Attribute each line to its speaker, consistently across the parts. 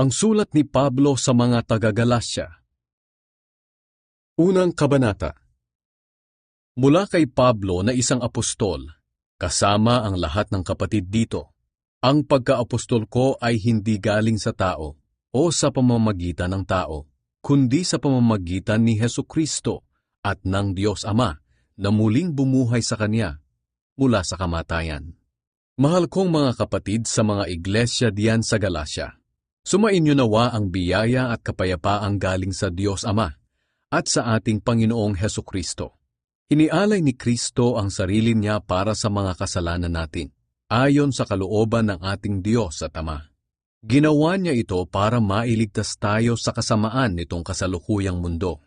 Speaker 1: Ang sulat ni Pablo sa mga taga-Galasya. Unang kabanata. Mula kay Pablo na isang apostol, kasama ang lahat ng kapatid dito. Ang pagka-apostol ko ay hindi galing sa tao o sa pamamagitan ng tao, kundi sa pamamagitan ni Hesukristo at ng Diyos Ama na muling bumuhay sa Kanya mula sa kamatayan. Mahal kong mga kapatid sa mga iglesia diyan sa Galasya, sumainyo nawa ang biyaya at kapayapaang galing sa Diyos Ama at sa ating Panginoong Hesukristo. Inialay ni Kristo ang sarili niya para sa mga kasalanan natin, ayon sa kalooban ng ating Diyos at Ama. Ginawa niya ito para mailigtas tayo sa kasamaan nitong kasalukuyang mundo.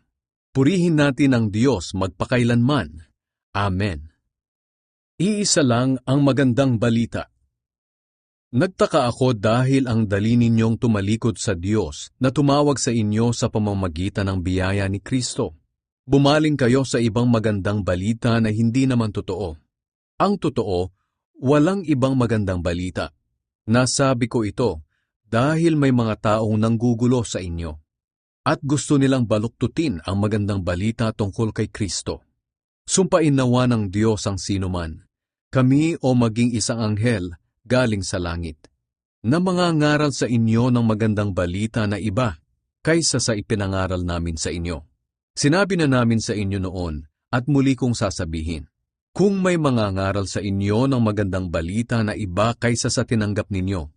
Speaker 1: Purihin natin ang Diyos magpakailanman. Amen. Iisa lang ang magandang balita. Nagtaka ako dahil ang dali ninyong tumalikod sa Diyos na tumawag sa inyo sa pamamagitan ng biyaya ni Kristo. Bumaling kayo sa ibang magandang balita na hindi naman totoo. Ang totoo, walang ibang magandang balita. Nasabi ko ito dahil may mga taong nanggugulo sa inyo at gusto nilang baluktutin ang magandang balita tungkol kay Kristo. Sumpain nawa ng Diyos ang sinuman, kami o maging isang anghel galing sa langit, na mangangaral sa inyo ng magandang balita na iba kaysa sa ipinangaral namin sa inyo. Sinabi na namin sa inyo noon at muli kong sasabihin, kung may mangangaral sa inyo ng magandang balita na iba kaysa sa tinanggap ninyo,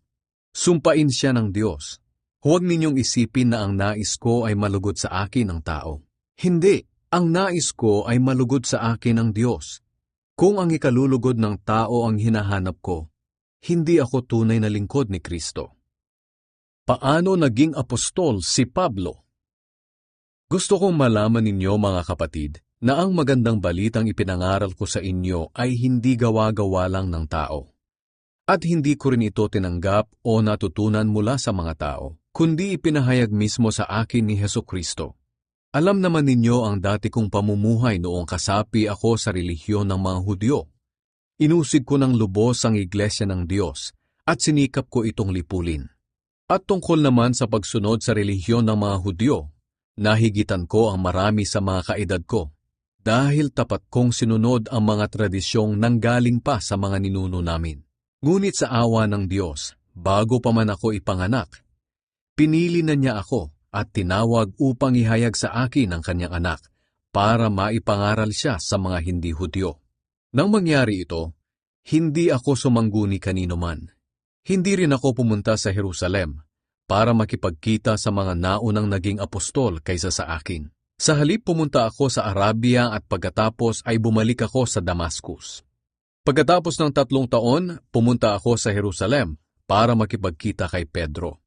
Speaker 1: sumpain siya ng Diyos. Huwag ninyong isipin na ang nais ko ay malugod sa akin ang tao. Hindi, ang nais ko ay malugod sa akin ang Diyos. Kung ang ikalulugod ng tao ang hinahanap ko, hindi ako tunay na lingkod ni Kristo. Paano naging apostol si Pablo? Gusto kong malaman ninyo mga kapatid na ang magandang balitang ipinangaral ko sa inyo ay hindi gawa-gawa lang ng tao. At hindi ko rin ito tinanggap o natutunan mula sa mga tao, kundi ipinahayag mismo sa akin ni Hesukristo. Alam naman ninyo ang dati kong pamumuhay noong kasapi ako sa relihiyon ng mga Hudyo. Inusig ko ng lubos ang iglesia ng Diyos at sinikap ko itong lipulin. At tungkol naman sa pagsunod sa relihiyon ng mga Hudyo, nahigitan ko ang marami sa mga kaedad ko dahil tapat kong sinunod ang mga tradisyong nanggaling pa sa mga ninuno namin. Ngunit sa awa ng Diyos, bago pa man ako ipanganak, pinili na niya ako at tinawag upang ihayag sa akin ang kanyang anak para maipangaral siya sa mga hindi Hudyo. Nang mangyari ito, hindi ako sumangguni kanino man. Hindi rin ako pumunta sa Jerusalem para makipagkita sa mga naunang naging apostol kaysa sa akin. Sa halip pumunta ako sa Arabia at pagkatapos ay bumalik ako sa Damascus. Pagkatapos ng 3 taon, pumunta ako sa Jerusalem para makipagkita kay Pedro.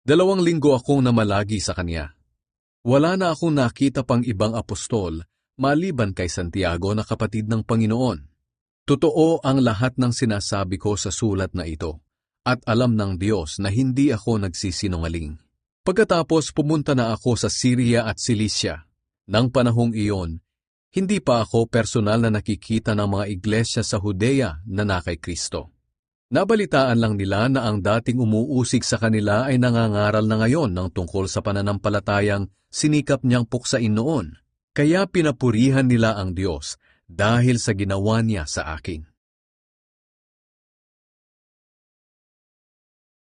Speaker 1: 2 linggo akong namalagi sa kanya. Wala na akong nakita pang ibang apostol maliban kay Santiago na kapatid ng Panginoon. Totoo ang lahat ng sinasabi ko sa sulat na ito, at alam ng Diyos na hindi ako nagsisinungaling. Pagkatapos pumunta na ako sa Syria at Cilicia. Nang panahong iyon, hindi pa ako personal na nakikita ng mga iglesia sa Judea na kay Kristo. Nabalitaan lang nila na ang dating umuusig sa kanila ay nangangaral na ngayon ng tungkol sa pananampalatayang sinikap niyang puksain noon. Kaya pinapurihan nila ang Diyos dahil sa ginawa niya sa akin.